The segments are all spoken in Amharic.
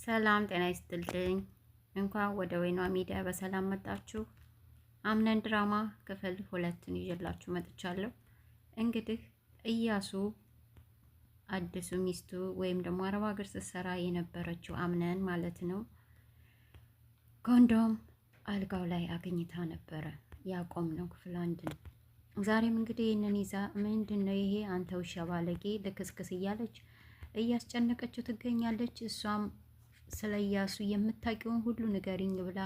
ሰላም ጤና ይስጥልኝ። እንኳን ወደ ወይኗ ሚዲያ በሰላም መጣችሁ። አምነን ድራማ ክፍል 2ን ይዤላችሁ መጥቻለሁ። እንግዲህ እያሱ አዲሱ ሚስቱ ወይም ደግሞ አረብ ሀገር ስትሰራ የነበረችው አምነን ማለት ነው ኮንዶም አልጋው ላይ አግኝታ ነበረ። ያቆም ነው ክፍል 1 ነው። ዛሬም እንግዲህ ይህንን ይዛ ምንድን ነው ይሄ አንተ ውሻ ባለጌ ልክስክስ እያለች እያስጨነቀችው ትገኛለች። እሷም ስለ እያሱ የምታውቂውን ሁሉ ንገሪኝ ብላ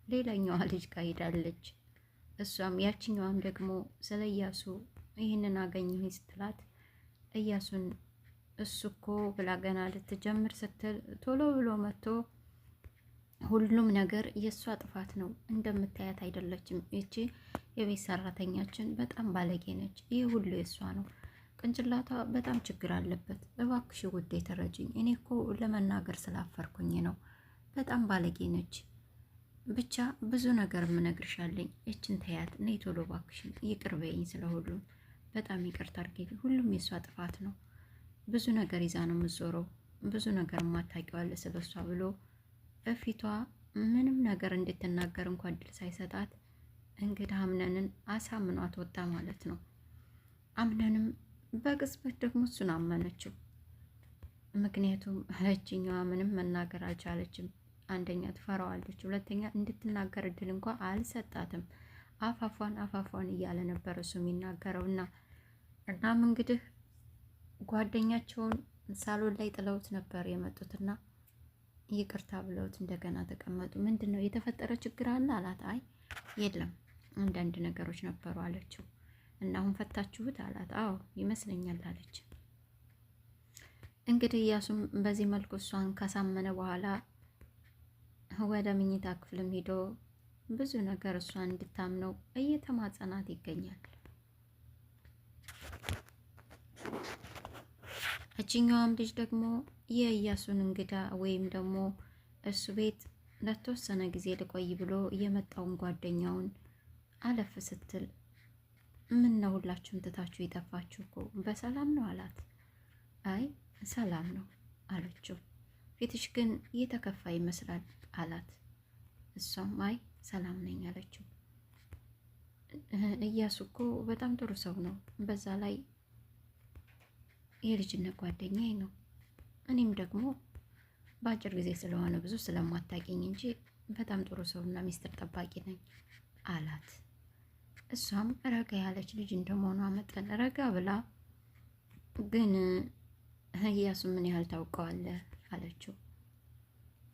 ሌላኛዋ ልጅ ጋር ሄዳለች። እሷም ያችኛዋም ደግሞ ስለ እያሱ ይህንን አገኘሁኝ ስትላት እያሱን እሱ እኮ ብላ ገና ልትጀምር ስትል ቶሎ ብሎ መጥቶ ሁሉም ነገር የእሷ ጥፋት ነው፣ እንደምታያት አይደለችም። ይቺ የቤት ሰራተኛችን በጣም ባለጌ ነች። ይህ ሁሉ የእሷ ነው። ቅንጭላቷ በጣም ችግር አለበት። እባክሽ ውዴ ተረጅኝ። እኔ እኮ ለመናገር ስላፈርኩኝ ነው። በጣም ባለጌ ነች። ብቻ ብዙ ነገር ምነግርሻለኝ። እችን ተያት። ነይ ቶሎ እባክሽን፣ ይቅር በይኝ። ስለ ሁሉም በጣም ይቅርታ አድርጊልኝ። ሁሉም የእሷ ጥፋት ነው። ብዙ ነገር ይዛ ነው የምትዞረው። ብዙ ነገር ማታውቂዋለ ስለ እሷ ብሎ በፊቷ ምንም ነገር እንድትናገር እንኳን እድል ሳይሰጣት እንግዲህ አምነንን አሳምኗት ወጣ ማለት ነው። አምነንም በቅጽበት ደግሞ እሱን አመነችው። ምክንያቱም እህችኛዋ ምንም መናገር አልቻለችም። አንደኛ ትፈራዋለች፣ ሁለተኛ እንድትናገር እድል እንኳ አልሰጣትም። አፋፏን እያለ ነበር እሱ የሚናገረው እናም እንግዲህ ጓደኛቸውን ሳሎን ላይ ጥለውት ነበር የመጡትና ይቅርታ ብለውት እንደገና ተቀመጡ። ምንድን ነው የተፈጠረ ችግር አለ አላት። አይ የለም አንዳንድ ነገሮች ነበሩ አለችው። እና አሁን ፈታችሁት አላት። አዎ ይመስለኛል አለች። እንግዲህ እያሱም በዚህ መልኩ እሷን ካሳመነ በኋላ ወደ ምኝታ ክፍልም ሄዶ ብዙ ነገር እሷን እንድታምነው እየተማጸናት ይገኛል። እችኛዋም ልጅ ደግሞ የእያሱን እንግዳ ወይም ደግሞ እሱ ቤት ለተወሰነ ጊዜ ልቆይ ብሎ የመጣውን ጓደኛውን አለፍ ስትል ምን ነው ሁላችሁም ትታችሁ የጠፋችሁ እኮ በሰላም ነው አላት። አይ ሰላም ነው አለችው። ፊትሽ ግን የተከፋ ይመስላል አላት። እሷም አይ ሰላም ነኝ አለችው። እያሱ እኮ በጣም ጥሩ ሰው ነው፣ በዛ ላይ የልጅነት ጓደኛዬ ነው። እኔም ደግሞ በአጭር ጊዜ ስለሆነ ብዙ ስለማታውቂኝ እንጂ በጣም ጥሩ ሰውና ሚስጥር ጠባቂ ነኝ አላት። እሷም ረጋ ያለች ልጅ እንደመሆኗ መጠን ረጋ ብላ ግን እያሱ ምን ያህል ታውቀዋለህ አለችው።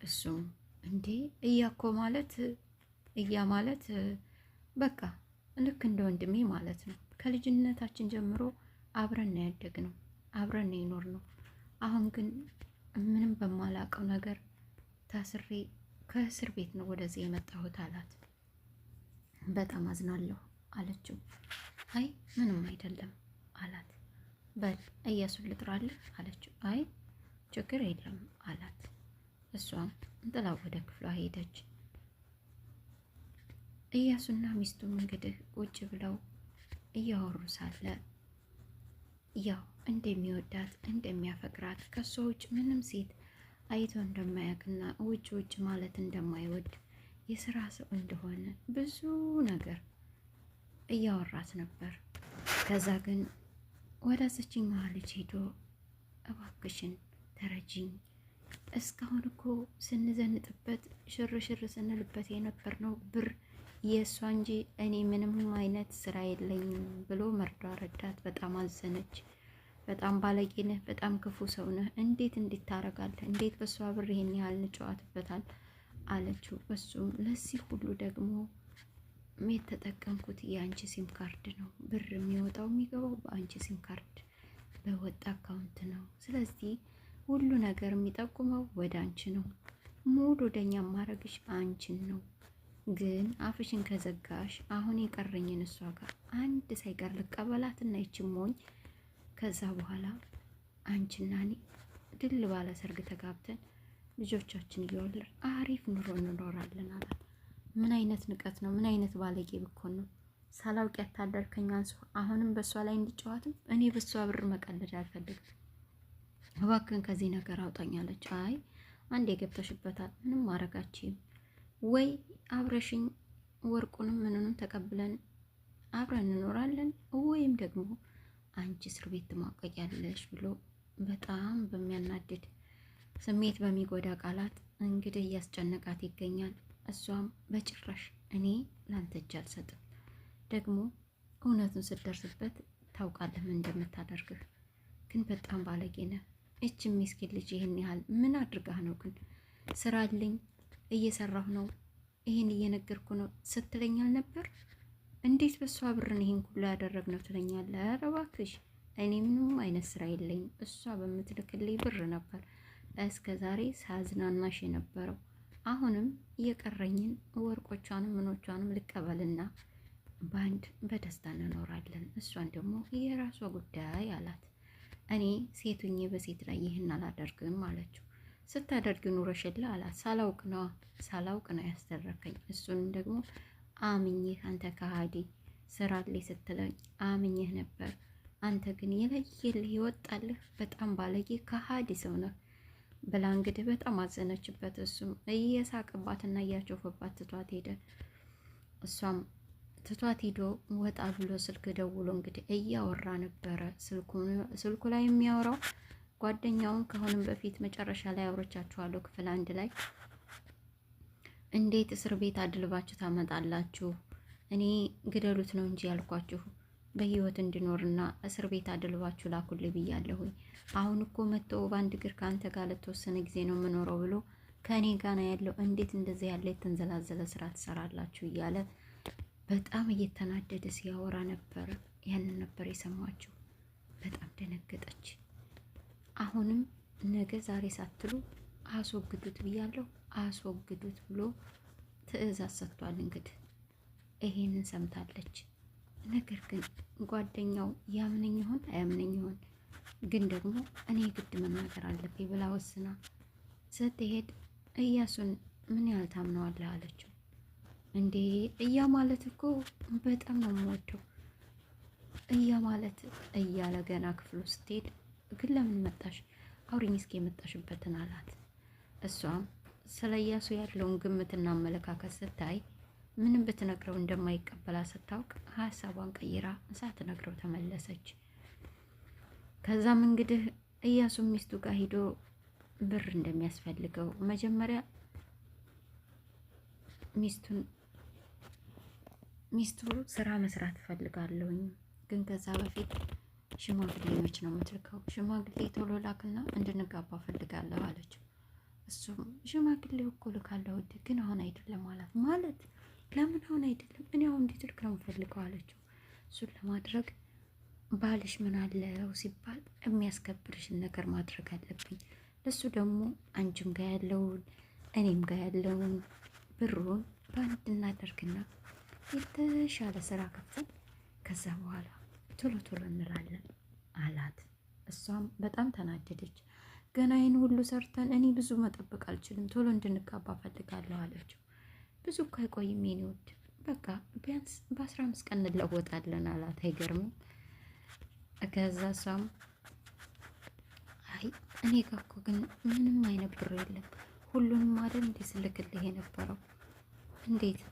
እሱም እንዴ እያኮ ማለት በቃ ልክ እንደ ወንድሜ ማለት ነው። ከልጅነታችን ጀምሮ አብረን ነው ያደግነው፣ አብረን ነው የኖርነው። አሁን ግን ምንም በማላውቀው ነገር ታስሬ ከእስር ቤት ነው ወደዚህ የመጣሁት አላት። በጣም አዝናለሁ አለችው። አይ ምንም አይደለም አላት። በል እያሱን ልጥራልህ አለችው። አይ ችግር የለም አላት። እሷም ጥላ ወደ ክፍሏ ሄደች። እያሱና ሚስቱም እንግዲህ ቁጭ ብለው እያወሩ ሳለ ያው እንደሚወዳት እንደሚያፈቅራት ከሷ ውጭ ምንም ሴት አይቶ እንደማያውቅና ውጭ ማለት እንደማይወድ የስራ ሰው እንደሆነ ብዙ ነገር እያወራት ነበር። ከዛ ግን ወዳዘችኛዋ ልጅ ሄዶ እባክሽን ተረጂኝ፣ እስካሁን እኮ ስንዘንጥበት ሽርሽር ስንልበት የነበርነው ብር የእሷ እንጂ እኔ ምንም አይነት ስራ የለኝም ብሎ መርዶ ረዳት። በጣም አዘነች። በጣም ባለጌ ነህ፣ በጣም ክፉ ሰው ነህ፣ እንዴት ታረጋለህ? እንዴት በእሷ ብር ይሄን ያህል እንጨዋትበታል አለችው። እሱም ለዚህ ሁሉ ደግሞ የተጠቀምኩት የአንቺ ሲም ካርድ ነው። ብር የሚወጣው የሚገባው በአንቺ ሲም ካርድ በወጣ አካውንት ነው። ስለዚህ ሁሉ ነገር የሚጠቁመው ወደ አንቺ ነው። ሙሉ ወደኛ ማረግሽ አንቺን ነው። ግን አፍሽን ከዘጋሽ አሁን የቀረኝን እሷ ጋር አንድ ሳይቀር ልቀበላትና ይችሞኝ ከዛ በኋላ አንቺና እኔ ድል ባለ ሰርግ ተጋብተን ልጆቻችን እየወለድን አሪፍ ኑሮ እንኖራለን አላት። ምን አይነት ንቀት ነው? ምን አይነት ባለጌ ብኮን ነው? ሳላውቅ ያታደርከኝ አንሱ። አሁንም በእሷ ላይ እንዲጫወትም እኔ በእሷ ብር መቀለድ አልፈልግም። እባክህን ከዚህ ነገር አውጣኛለች። አይ አንዴ ገብተሽበታል፣ ምንም ማረጋችም ወይ አብረሽኝ ወርቁንም ምንንም ተቀብለን አብረን እንኖራለን ወይም ደግሞ አንቺ እስር ቤት ትሟቀቂያለሽ ብሎ በጣም በሚያናድድ ስሜት በሚጎዳ ቃላት እንግዲህ እያስጨነቃት ይገኛል። እሷም በጭራሽ እኔ ላንተ እጅ አልሰጥም፣ ደግሞ እውነቱን ስትደርስበት ታውቃለህ ምን እንደምታደርግህ፣ ግን በጣም ባለጌ ነህ። እች ምስኪን ልጅ ይህን ያህል ምን አድርጋህ ነው? ግን ስራ አለኝ እየሰራሁ ነው ይህን እየነገርኩ ነው ስትለኛል ነበር። እንዴት በሷ ብርን ይህን ሁሉ ያደረግነው ትለኛለህ? ኧረ እባክሽ እኔ ምንም አይነት ስራ የለኝም፣ እሷ በምትልክልኝ ብር ነበር እስከ ዛሬ ሳዝናናሽ የነበረው። አሁንም የቀረኝን ወርቆቿንም ምኖቿንም ልቀበልና በአንድ በደስታ እንኖራለን፣ እሷን ደግሞ የራሷ ጉዳይ አላት። እኔ ሴቱኜ በሴት ላይ ይህን አላደርግም አለችው። ስታደርግ ኑረሽላ አላት። ሳላውቅ ነው ያስደረከኝ። እሱንም ደግሞ አምኜህ አንተ ከሃዲ ስራሌ ስትለኝ አምኜህ ነበር። አንተ ግን የለየልህ ይወጣልህ፣ በጣም ባለጌ ከሃዲ ሰው ነህ ብላ እንግዲህ በጣም አዘነችበት። እሱም እየሳቅባትና እያሾፈባት ትቷት ሄደ። እሷም ትቷት ሂዶ ወጣ ብሎ ስልክ ደውሎ እንግዲህ እያወራ ነበረ። ስልኩ ላይ የሚያወራው ጓደኛውን ከአሁንም በፊት መጨረሻ ላይ አውርቻችኋለሁ ክፍል 1 ላይ እንዴት እስር ቤት አድልባችሁ ታመጣላችሁ? እኔ ግደሉት ነው እንጂ ያልኳችሁ በህይወት እንዲኖርና እስር ቤት አድልባችሁ ላኩልኝ ብያለሁኝ። አሁን እኮ መጥቶ በአንድ እግር ከአንተ ጋር ለተወሰነ ጊዜ ነው የምኖረው ብሎ ከእኔ ጋር ነው ያለው። እንዴት እንደዚህ ያለ የተንዘላዘለ ስራ ትሰራላችሁ? እያለ በጣም እየተናደደ ሲያወራ ነበረ። ያንን ነበር የሰማችው። በጣም ደነገጠች። አሁንም ነገ ዛሬ ሳትሉ አስወግዱት ብያለሁ፣ አስወግዱት ብሎ ትዕዛዝ ሰጥቷል። እንግዲህ ይሄንን ሰምታለች። ነገር ግን ጓደኛው ያምነኝ ይሆን አያምነኝ ይሆን? ግን ደግሞ እኔ ግድ መናገር አለብኝ ብላ ወስና ስትሄድ እያሱን ምን ያህል ታምነዋለህ አለችው። እንዴ እያ ማለት እኮ በጣም ነው የምወደው እያ ማለት እያለ ገና ክፍሉ ስትሄድ ግን ለምን መጣሽ? አውሪኝ እስኪ የመጣሽበትን አላት። እሷም ስለ እያሱ ያለውን ግምትና አመለካከት ስታይ ምንም ብትነግረው እንደማይቀበላ ስታውቅ ሀሳቧን ቀይራ ሳትነግረው ተመለሰች። ከዛም እንግዲህ እያሱ ሚስቱ ጋር ሂዶ ብር እንደሚያስፈልገው መጀመሪያ ሚስቱ ስራ መስራት ፈልጋለሁኝ፣ ግን ከዛ በፊት ሽማግሌዎች ነው የምትልከው፣ ሽማግሌ ቶሎ ላክና እንድንጋባ ፈልጋለሁ አለችው። እሱም ሽማግሌው እኮ ልካለሁ ግን አሁን አይደለም አላት። ማለት ለምን አሁን አይደለም? እኔ አሁን እንዴት ልክ ነው የምፈልገው አለችው። እሱን ለማድረግ ባልሽ ምን አለው ሲባል የሚያስከብርሽን ነገር ማድረግ አለብኝ። ለሱ ደግሞ አንቺም ጋር ያለውን እኔም ጋር ያለውን ብሩን በአንድ እናደርግና የተሻለ ስራ ከፍተን ከዛ በኋላ ቶሎ ቶሎ እንላለን አላት። እሷም በጣም ተናደደች። ገና ይህን ሁሉ ሰርተን እኔ ብዙ መጠበቅ አልችልም፣ ቶሎ እንድንጋባ ፈልጋለሁ አለችው። ብዙ እኮ አይቆይም የኔ ውድ፣ በቃ ቢያንስ በ15 ቀን እንለወጣለን አላት። አይገርምም? ከዛ እሷም አይ እኔ ጋር እኮ ግን ምንም አይነት ብር የለም፣ ሁሉንም አይደል እንዴ ስልክልህ የነበረው፣ እንዴት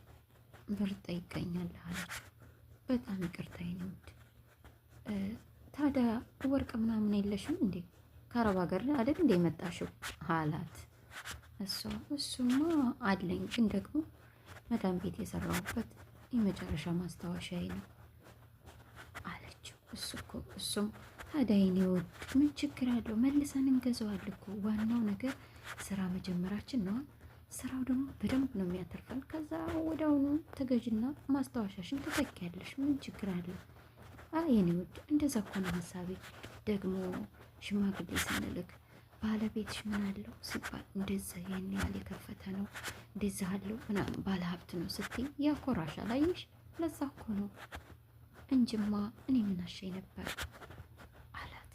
ብር ትጠይቀኛለህ አለችው። በጣም ይቅርታ የኔ ውድ፣ ታዲያ ወርቅ ምናምን የለሽም እንዴ? ከአረብ ሀገር አይደል እንደ የመጣሽው አላት። እሱማ አለኝ፣ ግን ደግሞ መዳም ቤት የሰራሁበት የመጨረሻ ማስታወሻዬ ነው አለችው። እሱም ታዲያ የኔ ውድ ምን ችግር አለው? መልሰን እንገዛዋል እኮ። ዋናው ነገር ስራ መጀመራችን ነው። ስራው ደግሞ በደንብ ነው የሚያተርፈን። ከዛ ወዲያውኑ ተገዥና ማስታወሻሽን ትተኪያለሽ። ምን ችግር አለው? የኔ ውድ እንደዛ እኮ ነው ሀሳቤ። ደግሞ ሽማግሌ ስንልክ ባለቤትሽ ምን አለው ሲባል እንደዛ ይሄን ያህል የከፈተ ነው እንደዛ አለው ምናምን ባለ ሀብት ነው ስትይ ያኮራሻል። አየሽ? ለዛ እኮ ነው እንጂማ እኔ ምን አሸኝ ነበር አላት።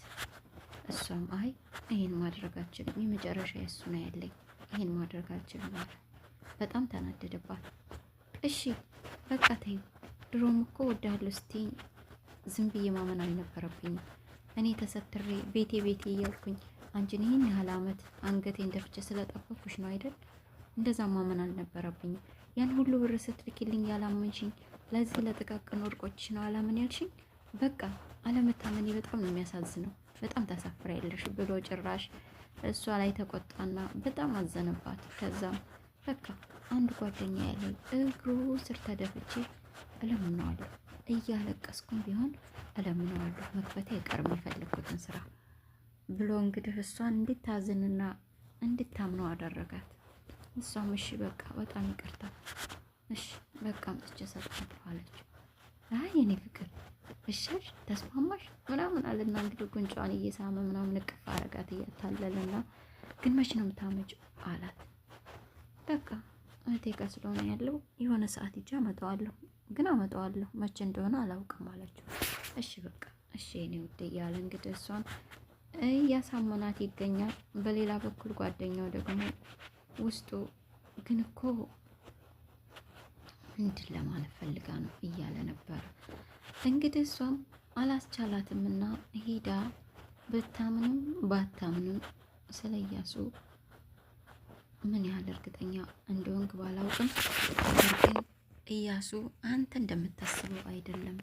እሷም አይ ይሄን ማድረጋችን የመጨረሻ የሱ ነው ያለኝ፣ ይሄን ማድረጋችን አለ። በጣም ተናደደባት። እሺ በቃ ተይው፣ ድሮም እኮ ወዳለሁ ስትይኝ ዝም ብዬ ማመን አልነበረብኝም። እኔ ተሰትሬ ቤቴ እያልኩኝ አንቺን ይህን ያህል አመት አንገቴን ደፍቼ ስለጠበኩሽ ነው አይደል? እንደዛ ማመን አልነበረብኝም። ያን ሁሉ ብር ስትልኪልኝ ያላመንሽኝ ለዚህ ለጥቃቅን ወርቆችሽ ነው አላምን ያልሽኝ። በቃ አለመታመኔ በጣም ነው የሚያሳዝነው። በጣም ታሳፍሪያለሽ ብሎ ጭራሽ እሷ ላይ ተቆጣና በጣም አዘነባት። ከዛም በቃ አንድ ጓደኛ ያለኝ እግሩ ስር ተደፍቼ እለምነዋለሁ፣ እያለቀስኩም ቢሆን እለምነዋለሁ፣ መክፈቴ አይቀርም የፈለግኩትን ስራ ብሎ እንግዲህ እሷን እንድታዝንና እንድታምነው አደረጋት። እሷም እሺ በቃ በጣም ይቅርታ፣ እሺ በቃ አምጥቼ እሰጥሻለሁ አለች። አይ የኔ ፍቅር እሺሽ ተስማማሽ ምናምን አለና እንግዲህ ጉንጯን እየሳመ ምናምን እቅፍ አረጋት እያታለለና ግን መች ነው የምታመጪው አላት። በቃ እህቴ ጋር ስለሆነ ያለው የሆነ ሰዓት ሂጅ አመጣዋለሁ፣ ግን አመጣዋለሁ መቼ እንደሆነ አላውቅም አለችው። እሺ በቃ እሺ የኔ ውድ እያለ እንግዲህ እሷን እያሳመናት ይገኛል። በሌላ በኩል ጓደኛው ደግሞ ውስጡ ግን እኮ ምንድን ለማለት ፈልጋ ነው እያለ ነበረ። እንግዲህ እሷም አላስቻላትምና ሄዳ ብታምንም ባታምንም ስለ እያሱ ምን ያህል እርግጠኛ እንደሆንክ ባላውቅም ግን እያሱ አንተ እንደምታስበው አይደለም።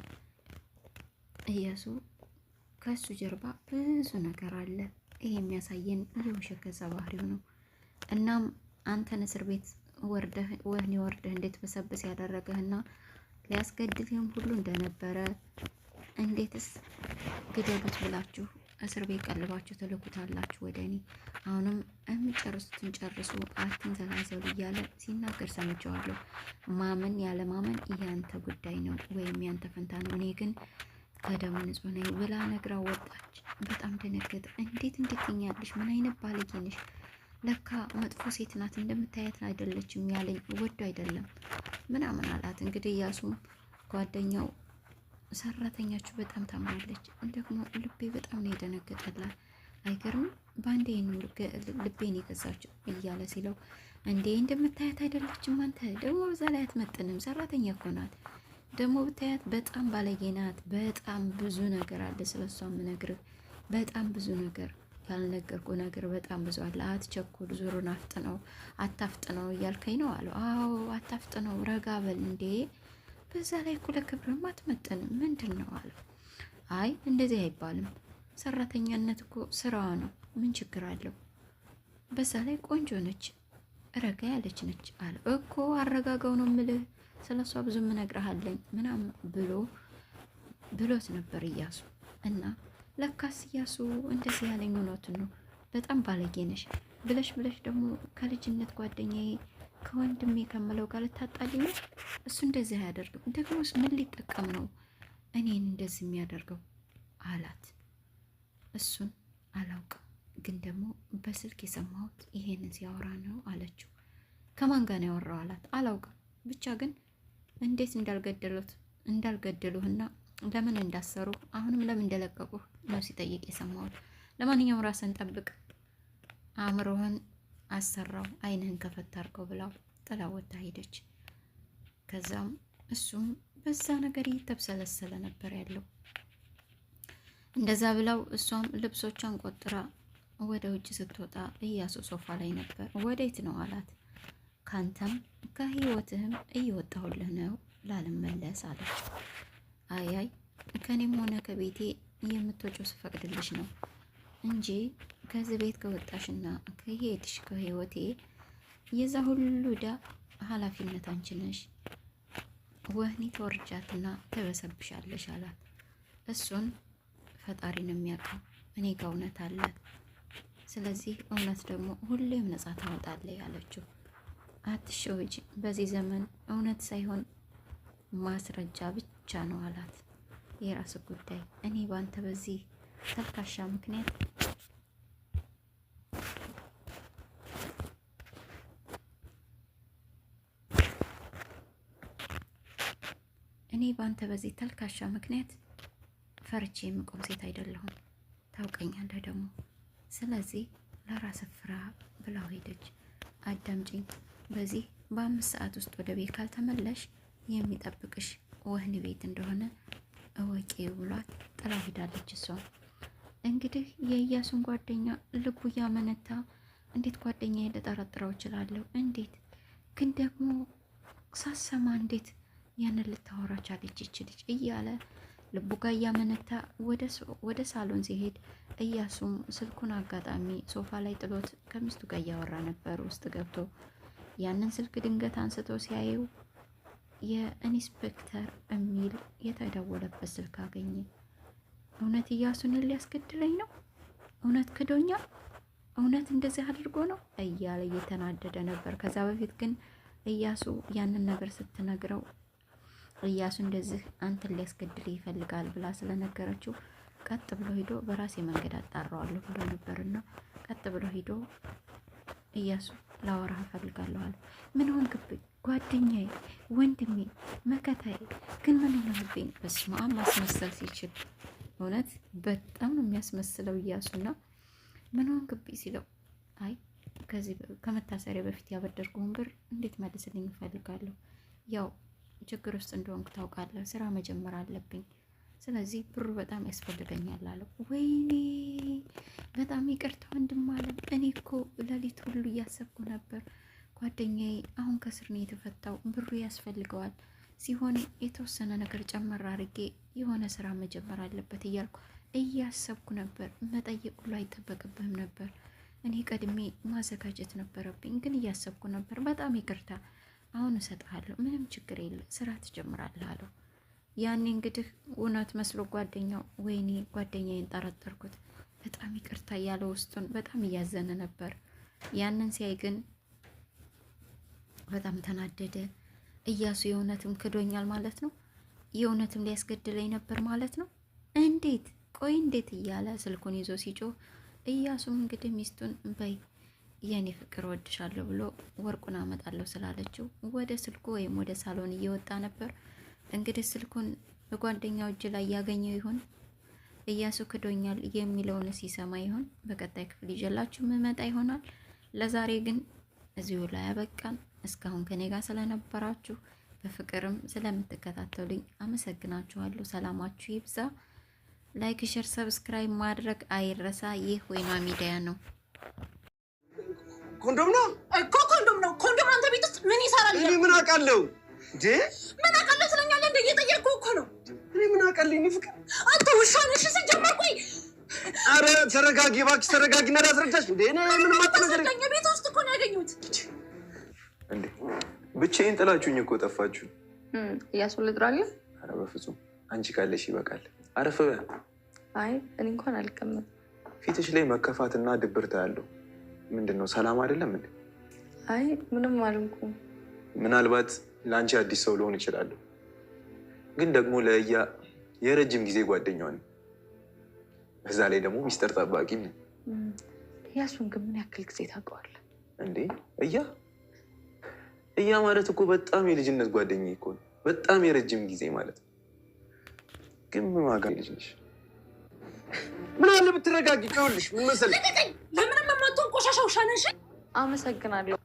እያሱ ከሱ ጀርባ ብዙ ነገር አለ። ይሄ የሚያሳየን የውሸት ገጸ ባህሪው ነው። እናም አንተን እስር ቤት ወህኒ ወርደህ እንዴት በሰብስ ያደረገህና ሊያስገድልህም ሁሉ እንደነበረ እንዴትስ ግደሉት ብላችሁ እስር ቤት ቀልባችሁ ትልኩታላችሁ ወደ እኔ። አሁንም የሚጨርሱትን ጨርሱ፣ አትንዘላዘሉ እያለ ሲናገር ሰምቼዋለሁ። ማመን ያለ ማመን ያንተ ጉዳይ ነው ወይም ያንተ ፈንታ ነው። እኔ ግን ከደሙ ንጹህ ነኝ ብላ ነግራ ወጣች። በጣም ደነገጠ። እንዴት ትኛለሽ? ምን አይነት ባለጌ ነሽ? ለካ መጥፎ ሴት ናት፣ እንደምታያት አይደለችም ያለኝ ወዶ አይደለም ምናምን አላት። እንግዲህ እያሱም ጓደኛው ሰራተኛችሁ በጣም ታምራለች፣ ደግሞ ልቤ በጣም ነው የደነገጠላት፣ አይገርምም በአንዴ ልቤን የገዛችው እያለ ሲለው እንዴ እንደምታያት አይደለችም አንተ ደግሞ በዛ ላይ አትመጥንም፣ ሰራተኛ እኮ ናት፣ ደግሞ ብታያት በጣም ባለጌ ናት። በጣም ብዙ ነገር አለ ስለሷ የምነግርህ፣ በጣም ብዙ ነገር ያልነገርኩ ነገር በጣም ብዙ አለ። አትቸኩል፣ ዙሩን አፍጥነው አታፍጥነው እያልከኝ ነው አለው። አዎ አታፍጥነው፣ ረጋ በል እንዴ፣ በዛ ላይ እኮ ለክብርም አትመጥንም ምንድን ነው አለው። አይ እንደዚህ አይባልም፣ ሰራተኛነት እኮ ስራዋ ነው፣ ምን ችግር አለው? በዛ ላይ ቆንጆ ነች፣ ረጋ ያለች ነች አለ። እኮ አረጋጋው ነው የምልህ፣ ስለሷ ብዙ ምነግርሃለኝ ምናምን ብሎት ነበር እያሱ። እና ለካስ እያሱ እንደዚህ ያለኝ እውነቱን ነው፣ በጣም ባለጌ ነሽ ብለሽ ደግሞ ከልጅነት ጓደኛዬ ከወንድሜ ከምለው ጋር ልታጣልኝ ነው። እሱ እንደዚህ አያደርግም፣ ደግሞስ ምን ሊጠቀም ነው እኔን እንደዚህ የሚያደርገው አላት። እሱን አላውቅም፣ ግን ደግሞ በስልክ የሰማሁት ይሄንን ሲያወራ ነው አለችው። ከማን ጋር ነው ያወራው አላት። አላውቅም፣ ብቻ ግን እንዴት እንዳልገደሉህና ለምን እንዳሰሩ አሁንም ለምን እንደለቀቁህ ነው ሲጠይቅ የሰማሁት። ለማንኛውም ራስን ጠብቅ፣ አእምሮህን አሰራው፣ አይንህን ከፈት አድርገው ብላው ጥላ ወጣ ሄደች። ከዛም እሱም በዛ ነገር እየተብሰለሰለ ነበር ያለው። እንደዛ ብለው እሷም ልብሶቿን ቆጥራ ወደ ውጭ ስትወጣ እያሱ ሶፋ ላይ ነበር። ወዴት ነው አላት። ካንተም ከህይወትህም እየወጣሁልህ ነው ላልመለስ አለች። አያይ ከኔም ሆነ ከቤቴ የምትወጪው ስፈቅድልሽ ነው እንጂ ከዚህ ቤት ከወጣሽና ከሄድሽ ከህይወቴ የዛ ሁሉ ዕዳ ኃላፊነት አንቺ ነሽ። ወህኒ ተወርጃትና ተበሰብሻለሽ አላት። እሱን ፈጣሪ ነው የሚያውቀው፣ እኔ ጋር እውነት አለ፣ ስለዚህ እውነት ደግሞ ሁሌም ነጻ ታወጣለች አለችው። አትሸወጂ፣ በዚህ ዘመን እውነት ሳይሆን ማስረጃ ብቻ ነው አላት። የራስ ጉዳይ፣ እኔ ባንተ በዚህ ተልካሻ ምክንያት ፈርቼ የምቆም ሴት አይደለሁም፣ ታውቀኛለህ ደግሞ። ስለዚህ ለራስ ፍራ ብላው ሄደች። አዳምጪኝ፣ በዚህ በ5 ሰዓት ውስጥ ወደ ቤት ካልተመለሽ የሚጠብቅሽ ወህኒ ቤት እንደሆነ እወቂ ብሏት ጥላ ሄዳለች። እሷ እንግዲህ የኢያሱን ጓደኛ ልቡ እያመነታ እንዴት ጓደኛዬ ልጠረጥረው እችላለሁ? እንዴት ግን ደግሞ ሳሰማ እንዴት ያንን ልታወራ ቻለች ይች ልጅ እያለ ልቡ ጋር እያመነታ ወደ ሳሎን ሲሄድ ኢያሱም ስልኩን አጋጣሚ ሶፋ ላይ ጥሎት ከሚስቱ ጋር እያወራ ነበር። ውስጥ ገብቶ ያንን ስልክ ድንገት አንስቶ ሲያየው የኢንስፔክተር የሚል የተደወለበት ስልክ አገኘ። እውነት ኢያሱን ሊያስገድለኝ ነው? እውነት ክዶኛል? እውነት እንደዚህ አድርጎ ነው እያለ እየተናደደ ነበር። ከዛ በፊት ግን ኢያሱ ያንን ነገር ስትነግረው ኢያሱ እንደዚህ አንተን ሊያስገድል ይፈልጋል ብላ ስለነገረችው ቀጥ ብሎ ሂዶ በራሴ መንገድ አጣራዋለሁ ብሎ ነበርና ቀጥ ብሎ ሂዶ ኢያሱ ላወራህ እፈልጋለሁ አለ። ምን ሆንክብኝ? ጓደኛዬ፣ ወንድሜ፣ መከታዬ ግን ምን ሆነብኝ? በስመ አብ ማስመሰል ሲችል እውነት በጣም ነው የሚያስመስለው ኢያሱና ምን ሆንክብኝ ሲለው አይ ከዚህ ከመታሰሪያ በፊት ያበደርኩህን ብር እንዴት መልስልኝ እፈልጋለሁ። ያው ችግር ውስጥ እንደሆንኩ ታውቃለህ። ስራ መጀመር አለብኝ። ስለዚህ ብሩ በጣም ያስፈልገኛል አለው። ወይኔ በጣም ይቅርታ ወንድም አለም። እኔ እኮ ሌሊት ሁሉ እያሰብኩ ነበር። ጓደኛዬ አሁን ከስር ነው የተፈታው። ብሩ ያስፈልገዋል ሲሆን የተወሰነ ነገር ጨመር አድርጌ የሆነ ስራ መጀመር አለበት እያልኩ እያሰብኩ ነበር። መጠየቅ ሁሉ አይጠበቅብህም ነበር። እኔ ቀድሜ ማዘጋጀት ነበረብኝ፣ ግን እያሰብኩ ነበር። በጣም ይቅርታ፣ አሁን እሰጥሃለሁ፣ ምንም ችግር የለ፣ ስራ ትጀምራለህ አለው። ያኔ እንግዲህ እውነት መስሎ ጓደኛው ወይኔ ጓደኛዬን ጠረጠርኩት፣ በጣም ይቅርታ እያለ ውስጡን በጣም እያዘነ ነበር። ያንን ሲያይ ግን በጣም ተናደደ። ኢያሱ የእውነትም ክዶኛል ማለት ነው? የእውነትም ሊያስገድለኝ ነበር ማለት ነው? እንዴት? ቆይ እንዴት እያለ ስልኩን ይዞ ሲጮህ ኢያሱም እንግዲህ ሚስቱን በይ የኔ ፍቅር ወድሻለሁ ብሎ ወርቁን አመጣለሁ ስላለችው ወደ ስልኩ ወይም ወደ ሳሎን እየወጣ ነበር። እንግዲህ ስልኩን በጓደኛው እጅ ላይ ያገኘው ይሆን? ኢያሱ ክዶኛል የሚለውን ሲሰማ ይሆን? በቀጣይ ክፍል ይዤላችሁ መመጣ ይሆናል። ለዛሬ ግን እዚሁ ላይ ያበቃን። እስካሁን ከኔ ጋር ስለነበራችሁ በፍቅርም ስለምትከታተሉኝ አመሰግናችኋለሁ። ሰላማችሁ ይብዛ። ላይክ፣ ሼር፣ ሰብስክራይብ ማድረግ አይረሳ። ይህ ወይኗ ሚዲያ ነው። ኮንዶም ነው እኮ ኮንዶም ነው። ኮንዶም አንተ ቤት ውስጥ ምን ይሰራል? እኔ ምን አውቃለሁ እንዴ? ምን አውቃለሁ ስለኛለህ እንደ እየጠየቅኩ እኮ ነው። እኔ ምን አውቃለሁ? እኔ ፍቅር አንተ ውሻ ነሽ ሲጀመር። ቆይ አረ ተረጋጊ እባክሽ፣ ተረጋጊና ላስረዳሽ። እንዴ እኔ ምን ማጥነገር ቤት ውስጥ እኮ ነው ያገኙት። እንዴ ብቻዬን ጥላችሁኝ እኮ ጠፋችሁ። ኢያሱ ልጥራለህ? አረ በፍጹም አንቺ ካለሽ ይበቃል። አረፍ በይ። አይ እኔ እንኳን አልቀመጥም። ፊትሽ ላይ መከፋትና ድብርት ያለው ምንድነው? ሰላም አይደለም እንዴ? አይ ምንም አልንኩም። ምናልባት ለአንቺ አዲስ ሰው ልሆን እችላለሁ፣ ግን ደግሞ ለእያ የረጅም ጊዜ ጓደኛው ነኝ። በዛ ላይ ደግሞ ሚስጥር ጠባቂ ነኝ። ኢያሱን ግን ምን ያክል ጊዜ ታውቀዋለህ እንዴ? እያ ማለት እኮ በጣም የልጅነት ጓደኛዬ እኮ ነው። በጣም የረጅም ጊዜ ማለት ነው። ግን ምን ዋጋ ልጅ ነሽ? ምን አለ ብትረጋጊ። ይኸውልሽ ምን መሰለሽ፣ ለምንም የማትሆን ቆሻሻ ውሻ ነሽ። አመሰግናለሁ።